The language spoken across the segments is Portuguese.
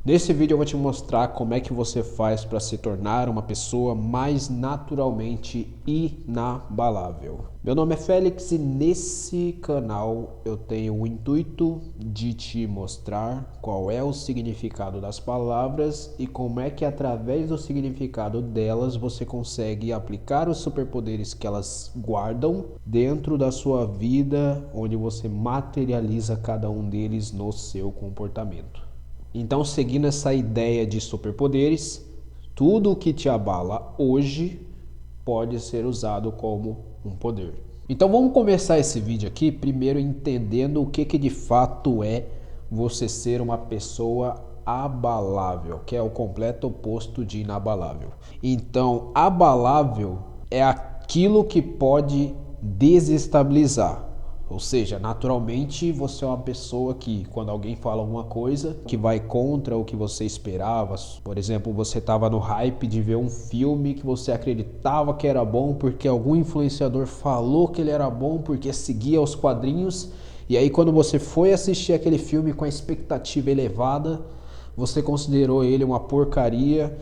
Nesse vídeo eu vou te mostrar como é que você faz para se tornar uma pessoa mais naturalmente inabalável. Meu nome é Félix e nesse canal eu tenho o intuito de te mostrar qual é o significado das palavras e como é que através do significado delas você consegue aplicar os superpoderes que elas guardam dentro da sua vida, onde você materializa cada um deles no seu comportamento. Então, seguindo essa ideia de superpoderes, tudo o que te abala hoje pode ser usado como um poder. Então, vamos começar esse vídeo aqui primeiro entendendo o que de fato é você ser uma pessoa abalável, que é o completo oposto de inabalável. Então, abalável é aquilo que pode desestabilizar. Ou seja, naturalmente você é uma pessoa que, quando alguém fala alguma coisa que vai contra o que você esperava, por exemplo, você estava no hype de ver um filme que você acreditava que era bom porque algum influenciador falou que ele era bom porque seguia os quadrinhos, e aí quando você foi assistir aquele filme com a expectativa elevada, você considerou ele uma porcaria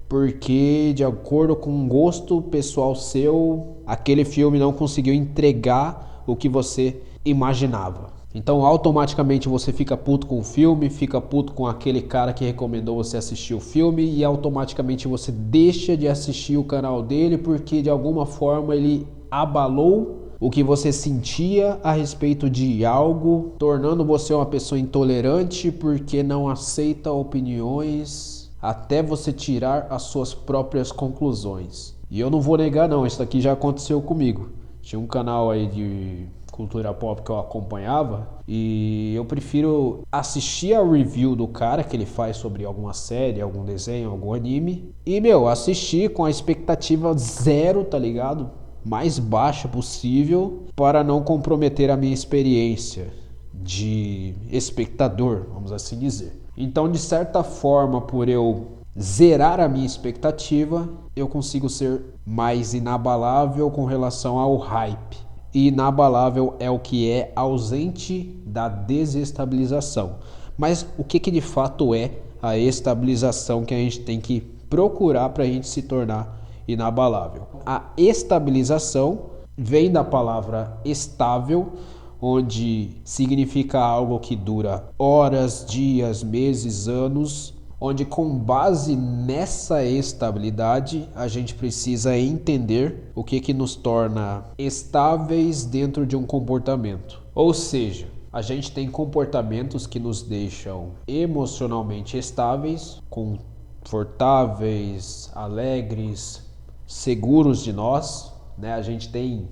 porque, de acordo com um gosto pessoal seu, aquele filme não conseguiu entregar o que você imaginava. Então automaticamente você fica puto com o filme, fica puto com aquele cara que recomendou você assistir o filme e automaticamente você deixa de assistir o canal dele porque de alguma forma ele abalou o que você sentia a respeito de algo, tornando você uma pessoa intolerante porque não aceita opiniões até você tirar as suas próprias conclusões. E eu não vou negar não, isso aqui já aconteceu comigo. Tinha um canal aí de cultura pop que eu acompanhava e eu prefiro assistir a review do cara que ele faz sobre alguma série, algum desenho, algum anime e, assistir com a expectativa zero, tá ligado? Mais baixa possível para não comprometer a minha experiência de espectador, vamos assim dizer. Então, de certa forma, por eu zerar a minha expectativa, eu consigo ser mais inabalável com relação ao hype. E inabalável é o que é ausente da desestabilização. Mas o que de fato é a estabilização que a gente tem que procurar para a gente se tornar inabalável? A estabilização vem da palavra estável, onde significa algo que dura horas, dias, meses, anos, onde com base nessa estabilidade a gente precisa entender o que nos torna estáveis dentro de um comportamento. Ou seja, a gente tem comportamentos que nos deixam emocionalmente estáveis, confortáveis, alegres, seguros de nós, né? A gente tem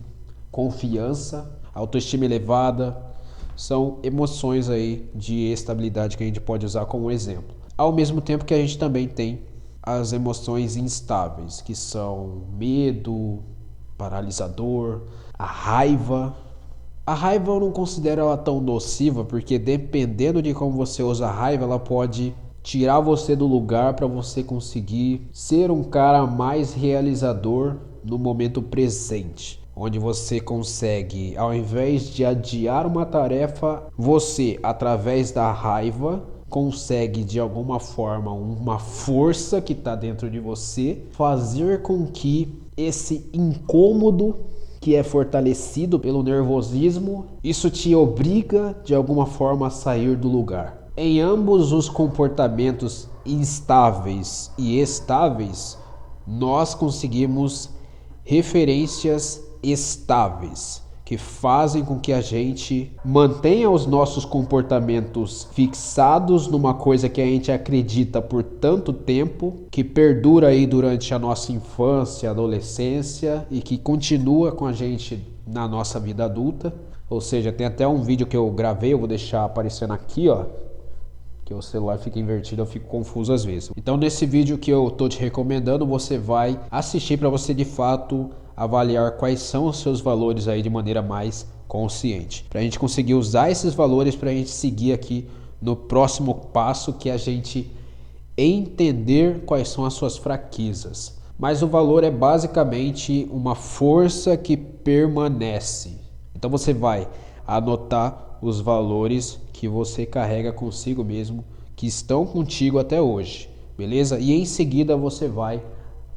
confiança, autoestima elevada, são emoções aí de estabilidade que a gente pode usar como exemplo. Ao mesmo tempo que a gente também tem as emoções instáveis, que são medo, paralisador, a raiva. A raiva eu não considero ela tão nociva, porque dependendo de como você usa a raiva, ela pode tirar você do lugar para você conseguir ser um cara mais realizador no momento presente, onde você consegue, ao invés de adiar uma tarefa, você, através da raiva, consegue de alguma forma, uma força que está dentro de você, fazer com que esse incômodo que é fortalecido pelo nervosismo, isso te obriga de alguma forma a sair do lugar. Em ambos os comportamentos instáveis e estáveis, nós conseguimos referências estáveis que fazem com que a gente mantenha os nossos comportamentos fixados numa coisa que a gente acredita por tanto tempo, que perdura aí durante a nossa infância, adolescência e que continua com a gente na nossa vida adulta. Ou seja, tem até um vídeo que eu gravei, eu vou deixar aparecendo aqui, ó, que o celular fica invertido, eu fico confuso às vezes. Então nesse vídeo que eu tô te recomendando, você vai assistir para você de fato avaliar quais são os seus valores aí de maneira mais consciente. Para a gente conseguir usar esses valores para a gente seguir aqui no próximo passo, que é a gente entender quais são as suas fraquezas. Mas o valor é basicamente uma força que permanece. Então você vai anotar os valores que você carrega consigo mesmo, que estão contigo até hoje, beleza? E em seguida você vai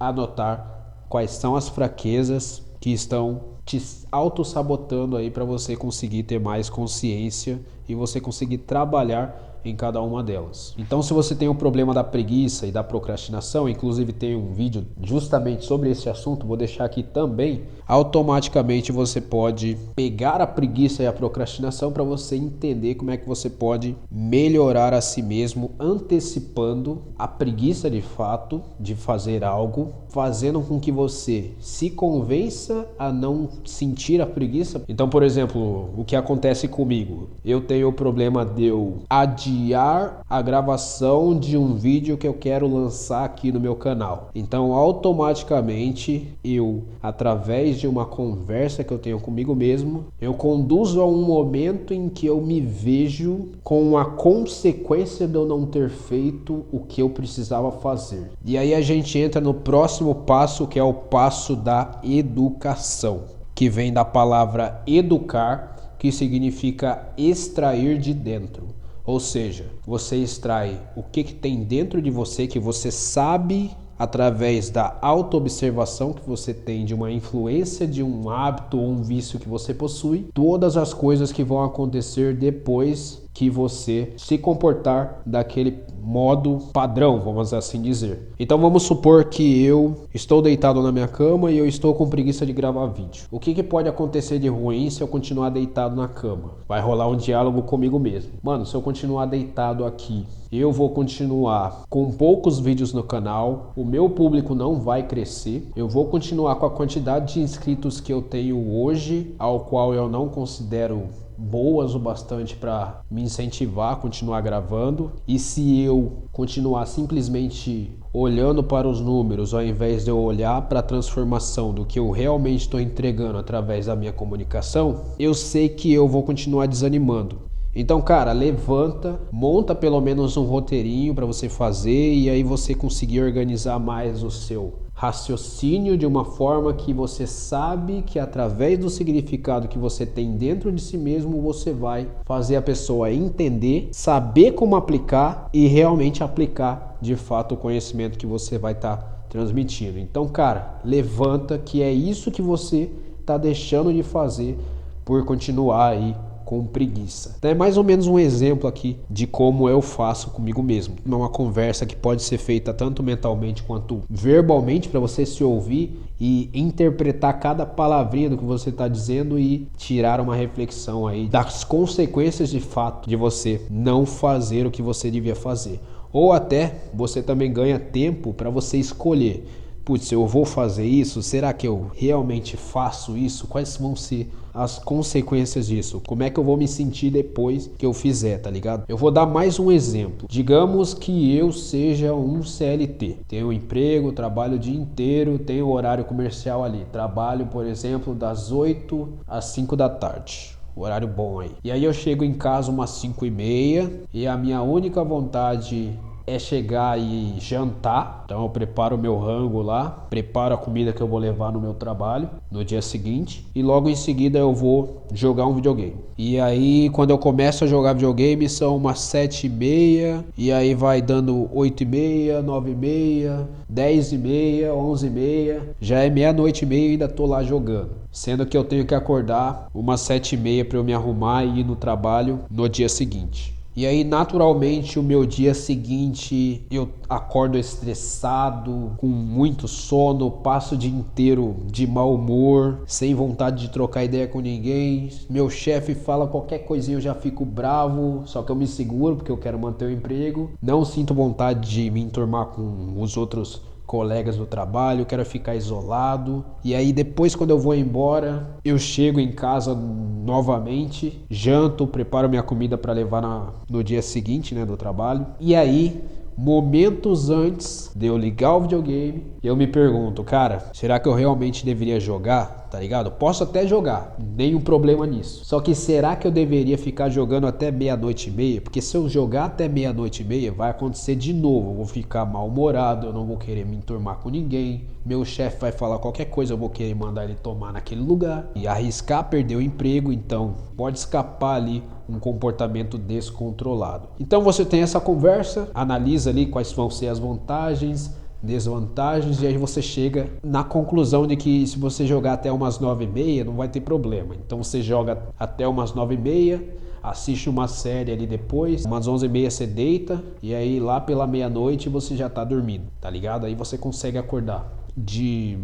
anotar quais são as fraquezas que estão te auto-sabotando aí para você conseguir ter mais consciência e você conseguir trabalhar em cada uma delas. Então, se você tem o problema da preguiça e da procrastinação, inclusive tem um vídeo justamente sobre esse assunto, vou deixar aqui também, automaticamente você pode pegar a preguiça e a procrastinação para você entender como é que você pode melhorar a si mesmo, antecipando a preguiça de fato de fazer algo, fazendo com que você se convença a não sentir a preguiça. Então, por exemplo, o que acontece comigo? Eu tenho o problema de eu adiar a gravação de um vídeo que eu quero lançar aqui no meu canal. Então, automaticamente, eu, através de uma conversa que eu tenho comigo mesmo, eu conduzo a um momento em que eu me vejo com a consequência de eu não ter feito o que eu precisava fazer. E aí a gente entra no próximo passo, que é o passo da educação, que vem da palavra educar, que significa extrair de dentro. Ou seja, você extrai o que tem dentro de você, que você sabe através da autoobservação que você tem de uma influência, de um hábito ou um vício que você possui, todas as coisas que vão acontecer depois que você se comportar daquele modo padrão, vamos assim dizer. Então vamos supor que eu estou deitado na minha cama e eu estou com preguiça de gravar vídeo. O que pode acontecer de ruim se eu continuar deitado na cama? Vai rolar um diálogo comigo mesmo. Mano, se eu continuar deitado aqui, eu vou continuar com poucos vídeos no canal, o meu público não vai crescer, eu vou continuar com a quantidade de inscritos que eu tenho hoje, ao qual eu não considero boas o bastante para me incentivar a continuar gravando. E se eu continuar simplesmente olhando para os números, ao invés de eu olhar para a transformação do que eu realmente estou entregando através da minha comunicação, eu sei que eu vou continuar desanimando. Então, cara, levanta, monta pelo menos um roteirinho para você fazer e aí você conseguir organizar mais o seu raciocínio de uma forma que você sabe que através do significado que você tem dentro de si mesmo, você vai fazer a pessoa entender, saber como aplicar e realmente aplicar de fato o conhecimento que você vai estar transmitindo. Então, cara, levanta, que é isso que você está deixando de fazer por continuar aí com preguiça. É mais ou menos um exemplo aqui de como eu faço comigo mesmo. É uma conversa que pode ser feita tanto mentalmente quanto verbalmente para você se ouvir e interpretar cada palavrinha do que você está dizendo e tirar uma reflexão aí das consequências de fato de você não fazer o que você devia fazer. Ou até você também ganha tempo para você escolher. Putz, eu vou fazer isso? Será que eu realmente faço isso? Quais vão ser as consequências disso? Como é que eu vou me sentir depois que eu fizer, tá ligado? Eu vou dar mais um exemplo. Digamos que eu seja um CLT. Tenho um emprego, trabalho o dia inteiro, tenho horário comercial ali. Trabalho, por exemplo, das 8 às 5 da tarde. Horário bom aí. E aí eu chego em casa umas 5h30 e a minha única vontade é chegar e jantar. Então eu preparo o meu rango lá, preparo a comida que eu vou levar no meu trabalho no dia seguinte e logo em seguida eu vou jogar um videogame. E aí quando eu começo a jogar videogame são umas 7h30 e aí vai dando 8h30, 9h30, 10h30, 11h30, já é meia-noite e meia e ainda tô lá jogando. Sendo que eu tenho que acordar umas 7h30 para eu me arrumar e ir no trabalho no dia seguinte. E aí, naturalmente, o meu dia seguinte eu acordo estressado, com muito sono, passo o dia inteiro de mau humor, sem vontade de trocar ideia com ninguém. Meu chefe fala qualquer coisinha, eu já fico bravo, só que eu me seguro porque eu quero manter o emprego. Não sinto vontade de me enturmar com os outros colegas do trabalho, quero ficar isolado. E aí depois, quando eu vou embora, eu chego em casa novamente, janto, preparo minha comida para levar no dia seguinte, né, do trabalho. E aí, momentos antes de eu ligar o videogame, eu me pergunto, cara, será que eu realmente deveria jogar? tá ligado? Posso até jogar, nenhum problema nisso. Só que será que eu deveria ficar jogando até meia-noite e meia? Porque se eu jogar até meia-noite e meia, vai acontecer de novo. Eu vou ficar mal-humorado, eu não vou querer me enturmar com ninguém. Meu chefe vai falar qualquer coisa, eu vou querer mandar ele tomar naquele lugar e arriscar perder o emprego. Então pode escapar ali um comportamento descontrolado. Então você tem essa conversa, analisa ali quais vão ser as vantagens, desvantagens, e aí você chega na conclusão de que se você jogar até umas 9h30 não vai ter problema. Então você joga até umas 9h30, assiste uma série ali depois, umas 11h30 você deita, e aí lá pela meia-noite você já tá dormindo, tá ligado? Aí você consegue acordar de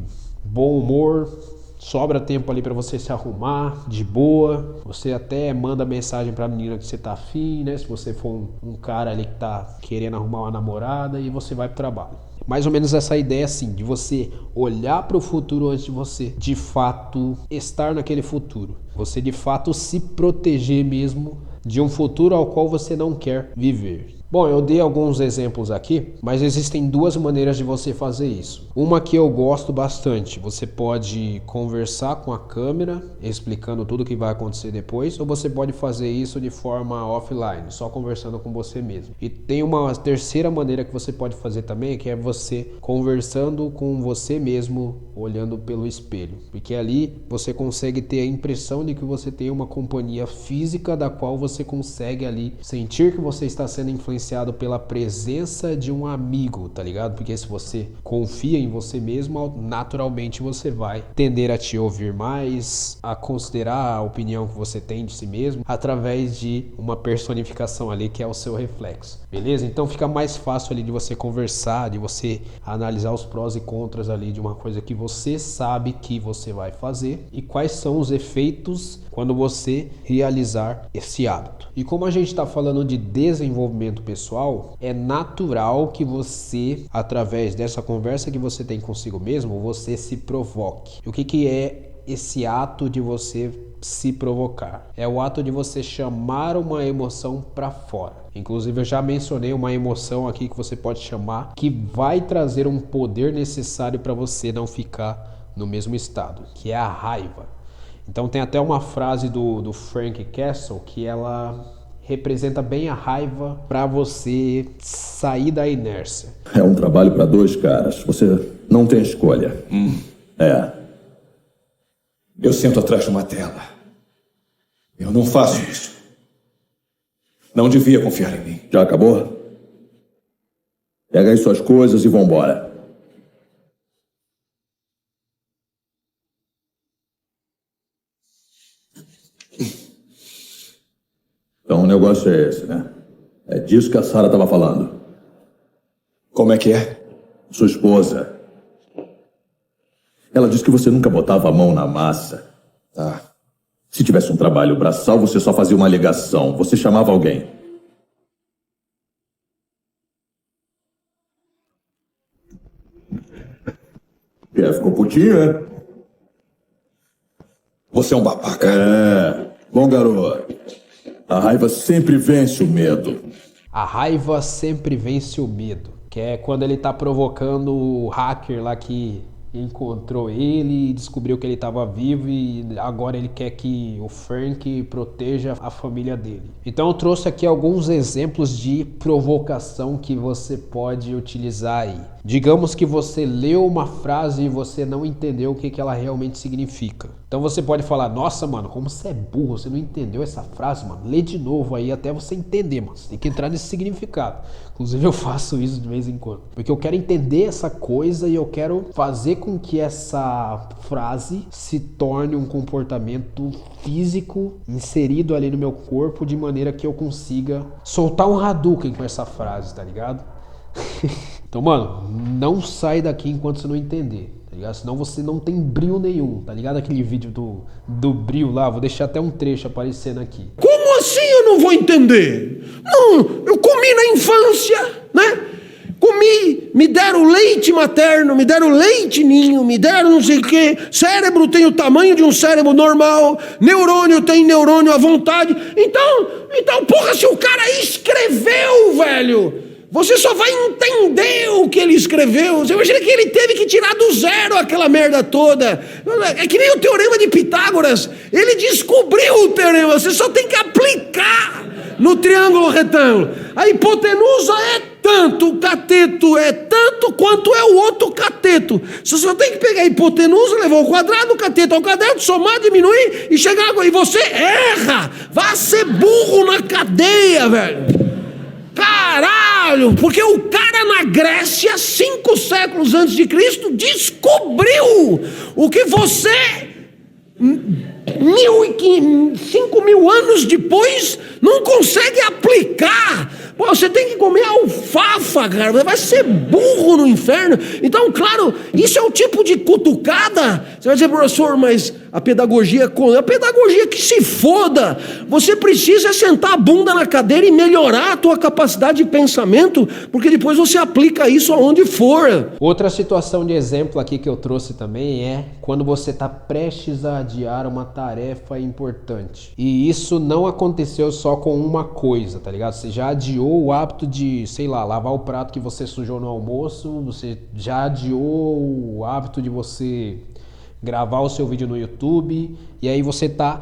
bom humor, sobra tempo ali pra você se arrumar de boa, você até manda mensagem pra menina que você tá afim, né? Se você for um cara ali que tá querendo arrumar uma namorada, e você vai pro trabalho. Mais ou menos essa ideia assim, de você olhar para o futuro antes de você de fato estar naquele futuro. Você de fato se proteger mesmo de um futuro ao qual você não quer viver. Bom, eu dei alguns exemplos aqui, mas existem duas maneiras de você fazer isso. Uma que eu gosto bastante, você pode conversar com a câmera, explicando tudo o que vai acontecer depois, ou você pode fazer isso de forma offline, só conversando com você mesmo. E tem uma terceira maneira que você pode fazer também, que é você conversando com você mesmo, olhando pelo espelho. Porque ali você consegue ter a impressão de que você tem uma companhia física da qual você consegue ali sentir que você está sendo influenciado pela presença de um amigo, tá ligado? Porque se você confia em você mesmo, naturalmente você vai tender a te ouvir mais, a considerar a opinião que você tem de si mesmo, através de uma personificação ali que é o seu reflexo, beleza? Então fica mais fácil ali de você conversar, de você analisar os prós e contras ali de uma coisa que você sabe que você vai fazer e quais são os efeitos quando você realizar esse hábito. E como a gente está falando de desenvolvimento pessoal, é natural que você, através dessa conversa que você tem consigo mesmo, você se provoque. O que é esse ato de você se provocar? É o ato de você chamar uma emoção para fora. Inclusive eu já mencionei uma emoção aqui que você pode chamar, que vai trazer um poder necessário para você não ficar no mesmo estado, que é a raiva. Então tem até uma frase do Frank Castle que ela representa bem a raiva para você sair da inércia. É um trabalho para dois caras. Você não tem escolha. É. Eu sento atrás de uma tela. Eu não faço isso. Não devia confiar em mim. Já acabou? Pega aí suas coisas e vambora. Então o negócio é esse, né? É disso que a Sarah estava falando. Como é que é? Sua esposa. Ela disse que você nunca botava a mão na massa. Tá. Se tivesse um trabalho braçal, você só fazia uma ligação. Você chamava alguém. Ficou putinho, é? Você é um babaca. É. Bom, garoto. A raiva sempre vence o medo. A raiva sempre vence o medo. Que é quando ele tá provocando o hacker lá que encontrou ele e descobriu que ele estava vivo e agora ele quer que o Frank proteja a família dele. Então eu trouxe aqui alguns exemplos de provocação que você pode utilizar aí. Digamos que você leu uma frase e você não entendeu o que ela realmente significa. Então você pode falar, nossa mano, como você é burro, você não entendeu essa frase, mano. Lê de novo aí até você entender, mano. Você tem que entrar nesse significado. Inclusive eu faço isso de vez em quando. Porque eu quero entender essa coisa e eu quero fazer com que essa frase se torne um comportamento físico inserido ali no meu corpo de maneira que eu consiga soltar um Hadouken com essa frase, tá ligado? Então, mano, não sai daqui enquanto você não entender, tá ligado? Senão você não tem brilho nenhum, tá ligado? Aquele vídeo do brilho lá, vou deixar até um trecho aparecendo aqui. Como assim eu não vou entender? Não, eu comi na infância, né? Comi, me deram leite materno, me deram leite ninho, me deram não sei o quê. Cérebro tem o tamanho de um cérebro normal, neurônio tem neurônio à vontade. Então, porra, se o cara escreveu, velho, você só vai entender o que ele escreveu. Você imagina que ele teve que tirar do zero aquela merda toda. É que nem o teorema de Pitágoras. Ele descobriu o teorema, você só tem que aplicar no triângulo retângulo. A hipotenusa é tanto, o cateto é tanto quanto é o outro cateto. Você só tem que pegar a hipotenusa, levar o quadrado, o cateto ao quadrado, somar, diminuir e chegar agora. E você erra. Vá ser burro na cadeia, velho. Caralho, porque o cara na Grécia, 5 séculos antes de Cristo, descobriu o que você, 5.000 anos depois, não consegue aplicar. Pô, você tem que comer alfafa, cara, vai ser burro no inferno. Então, claro, isso é o tipo de cutucada. Você vai dizer, professor, mas a pedagogia que se foda. Você precisa sentar a bunda na cadeira e melhorar a tua capacidade de pensamento, porque depois você aplica isso aonde for. Outra situação de exemplo aqui que eu trouxe também é quando você está prestes a adiar uma tarefa importante. E isso não aconteceu só com uma coisa, tá ligado? Você já adiou o hábito de, sei lá, lavar o prato que você sujou no almoço, você já adiou o hábito de você gravar o seu vídeo no YouTube, e aí você tá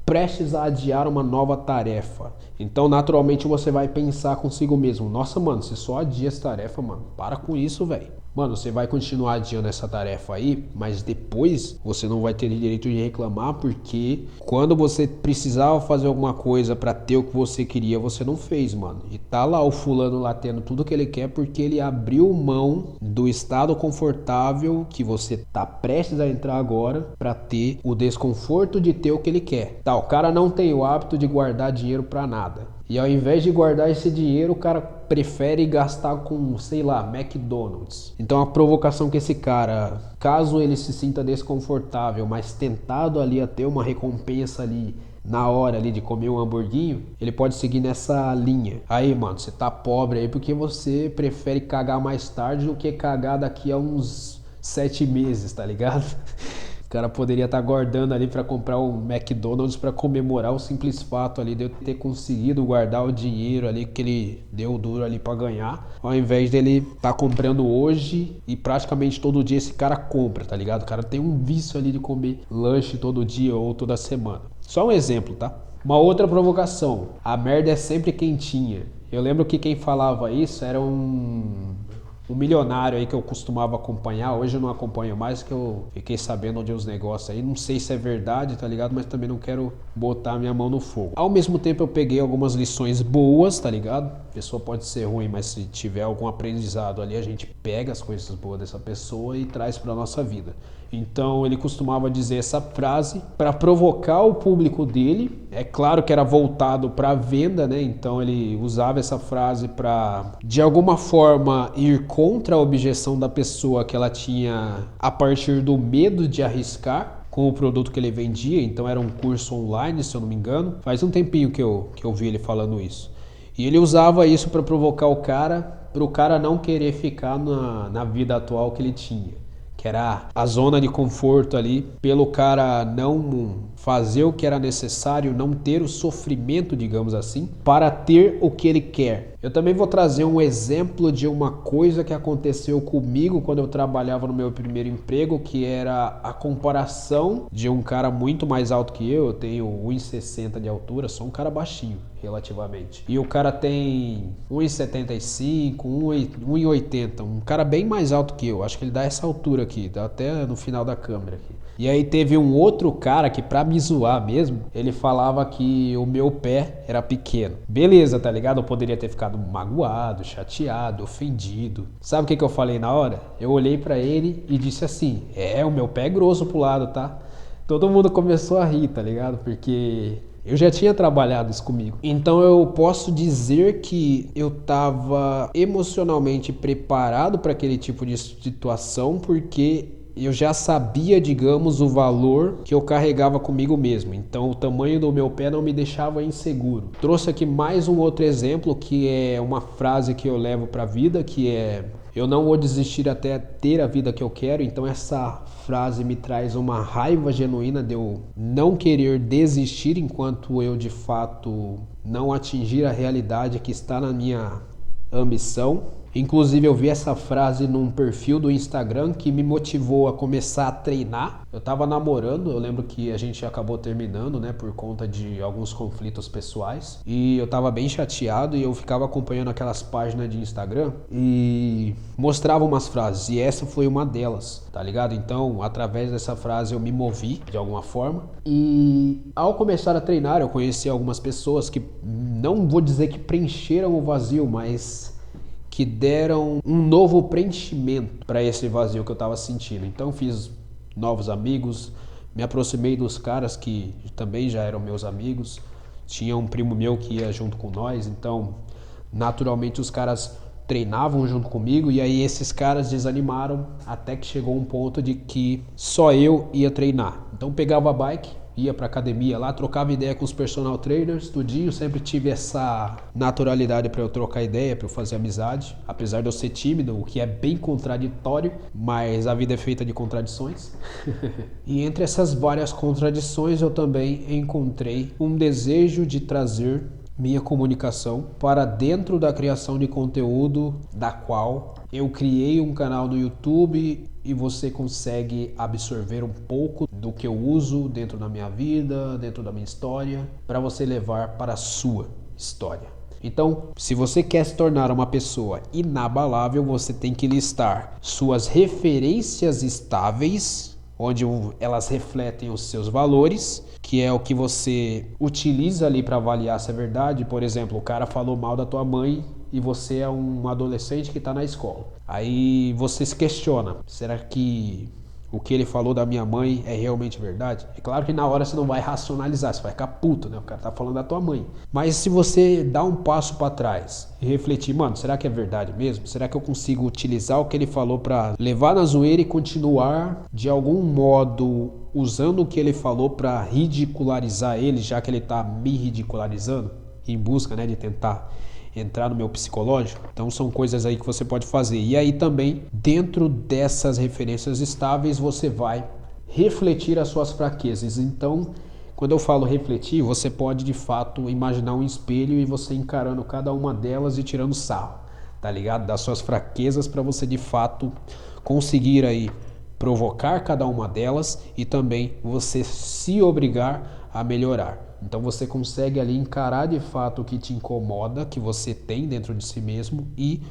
prestes a adiar uma nova tarefa. Então, naturalmente, você vai pensar consigo mesmo, nossa, mano, você só adia essa tarefa, mano, para com isso, velho. Mano, você vai continuar adiando essa tarefa aí, mas depois você não vai ter direito de reclamar, porque quando você precisava fazer alguma coisa pra ter o que você queria, você não fez, mano. E tá lá o fulano lá tendo tudo que ele quer porque ele abriu mão do estado confortável que você tá prestes a entrar agora pra ter o desconforto de ter o que ele quer. Tá, o cara não tem o hábito de guardar dinheiro pra nada. E ao invés de guardar esse dinheiro, o cara prefere gastar com, sei lá, McDonald's. Então a provocação que esse cara, caso ele se sinta desconfortável, mas tentado ali a ter uma recompensa ali na hora ali de comer um hamburguinho, ele pode seguir nessa linha. Aí, mano, você tá pobre aí porque você prefere cagar mais tarde do que cagar daqui a uns 7 meses, tá ligado? O cara poderia estar guardando ali para comprar um McDonald's para comemorar o simples fato ali de eu ter conseguido guardar o dinheiro ali que ele deu duro ali para ganhar, ao invés dele estar comprando hoje e praticamente todo dia esse cara compra, tá ligado? O cara tem um vício ali de comer lanche todo dia ou toda semana. Só um exemplo, tá? Uma outra provocação, a merda é sempre quentinha. Eu lembro que quem falava isso era um milionário aí que eu costumava acompanhar. Hoje eu não acompanho mais, que eu fiquei sabendo onde os negócios aí. Não sei se é verdade, tá ligado? Mas também não quero botar minha mão no fogo. Ao mesmo tempo eu peguei algumas lições boas, tá ligado? A pessoa pode ser ruim, mas se tiver algum aprendizado ali, a gente pega as coisas boas dessa pessoa e traz pra nossa vida. Então ele costumava dizer essa frase para provocar o público dele. É claro que era voltado para venda, né? Então ele usava essa frase para, de alguma forma, ir contra a objeção da pessoa que ela tinha a partir do medo de arriscar com o produto que ele vendia. Então era um curso online, se eu não me engano. Faz um tempinho que eu vi ele falando isso. E ele usava isso para provocar o cara, para o cara não querer ficar na vida atual que ele tinha, que era a zona de conforto ali, pelo cara não fazer o que era necessário, não ter o sofrimento, digamos assim, para ter o que ele quer. Eu também vou trazer um exemplo de uma coisa que aconteceu comigo quando eu trabalhava no meu primeiro emprego, que era a comparação de um cara muito mais alto que eu tenho 1,60 de altura, sou um cara baixinho, relativamente. E o cara tem 1,75, 1,80, um cara bem mais alto que eu, acho que ele dá essa altura aqui, dá até no final da câmera aqui. E aí teve um outro cara que, pra me zoar mesmo, ele falava que o meu pé era pequeno. Beleza, tá ligado? Eu poderia ter ficado magoado, chateado, ofendido. Sabe o que eu falei na hora? Eu olhei pra ele e disse assim, o meu pé é grosso pro lado, tá? Todo mundo começou a rir, tá ligado? Porque eu já tinha trabalhado isso comigo. Então eu posso dizer que eu tava emocionalmente preparado para aquele tipo de situação, porque eu já sabia, digamos, o valor que eu carregava comigo mesmo. Então o tamanho do meu pé não me deixava inseguro. Trouxe aqui mais um outro exemplo, que é uma frase que eu levo para a vida, que é: eu não vou desistir até ter a vida que eu quero. Então essa frase me traz uma raiva genuína de eu não querer desistir enquanto eu de fato não atingir a realidade que está na minha ambição. Inclusive eu vi essa frase num perfil do Instagram que me motivou a começar a treinar. Eu tava namorando, eu lembro que a gente acabou terminando, né, por conta de alguns conflitos pessoais. E eu tava bem chateado e eu ficava acompanhando aquelas páginas de Instagram e mostrava umas frases. E essa foi uma delas, tá ligado? Então, através dessa frase eu me movi de alguma forma. E ao começar a treinar, eu conheci algumas pessoas que, não vou dizer que preencheram o vazio, mas que deram um novo preenchimento para esse vazio que eu estava sentindo. Então fiz novos amigos, me aproximei dos caras que também já eram meus amigos. Tinha um primo meu que ia junto com nós, então naturalmente os caras treinavam junto comigo, e aí esses caras desanimaram até que chegou um ponto de que só eu ia treinar. Então pegava a bike, ia pra academia lá, trocava ideia com os personal trainers, tudinho. Sempre tive essa naturalidade para eu trocar ideia, para eu fazer amizade, apesar de eu ser tímido, o que é bem contraditório, mas a vida é feita de contradições. E entre essas várias contradições eu também encontrei um desejo de trazer minha comunicação para dentro da criação de conteúdo, da qual eu criei um canal no YouTube e você consegue absorver um pouco do que eu uso dentro da minha vida, dentro da minha história, para você levar para a sua história. Então, se você quer se tornar uma pessoa inabalável, você tem que listar suas referências estáveis, onde elas refletem os seus valores, que é o que você utiliza ali para avaliar se é verdade. Por exemplo, o cara falou mal da tua mãe e você é um adolescente que está na escola. Aí você se questiona, será que o que ele falou da minha mãe é realmente verdade? É claro que na hora você não vai racionalizar, você vai ficar puto, né? O cara tá falando da tua mãe. Mas se você dá um passo para trás e refletir, mano, será que é verdade mesmo? Será que eu consigo utilizar o que ele falou para levar na zoeira e continuar de algum modo usando o que ele falou para ridicularizar ele, já que ele tá me ridicularizando, em busca, né, de tentar entrar no meu psicológico? Então são coisas aí que você pode fazer. E aí também, dentro dessas referências estáveis, você vai refletir as suas fraquezas. Então, quando eu falo refletir, você pode de fato imaginar um espelho e você encarando cada uma delas e tirando sarro, tá ligado? Das suas fraquezas, para você de fato conseguir aí provocar cada uma delas e também você se obrigar a melhorar. Então você consegue ali encarar de fato o que te incomoda, que você tem dentro de si mesmo, e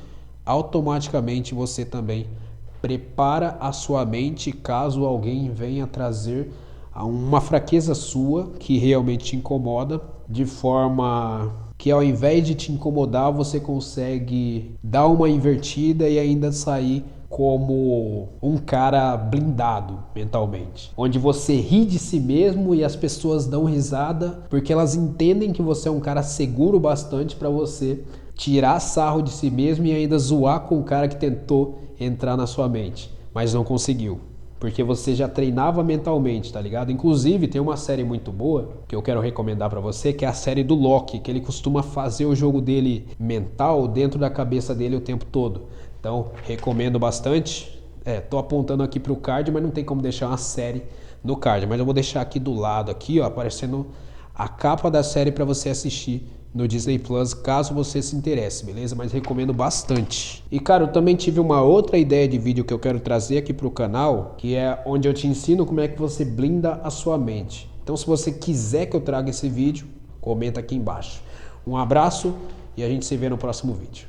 automaticamente você também prepara a sua mente caso alguém venha trazer uma fraqueza sua que realmente te incomoda, de forma que ao invés de te incomodar, você consegue dar uma invertida e ainda sair como um cara blindado mentalmente, onde você ri de si mesmo e as pessoas dão risada porque elas entendem que você é um cara seguro bastante para você tirar sarro de si mesmo e ainda zoar com o cara que tentou entrar na sua mente, mas não conseguiu, porque você já treinava mentalmente, tá ligado? Inclusive tem uma série muito boa que eu quero recomendar pra você, que é a série do Loki, que ele costuma fazer o jogo dele mental dentro da cabeça dele o tempo todo. Então recomendo bastante. Tô apontando aqui pro card, mas não tem como deixar uma série no card, mas eu vou deixar aqui do lado aqui, ó, aparecendo a capa da série pra você assistir no Disney Plus, caso você se interesse, beleza? Mas recomendo bastante. E cara, eu também tive uma outra ideia de vídeo que eu quero trazer aqui pro canal, que é onde eu te ensino como é que você blinda a sua mente. Então se você quiser que eu traga esse vídeo, comenta aqui embaixo. Um abraço e a gente se vê no próximo vídeo.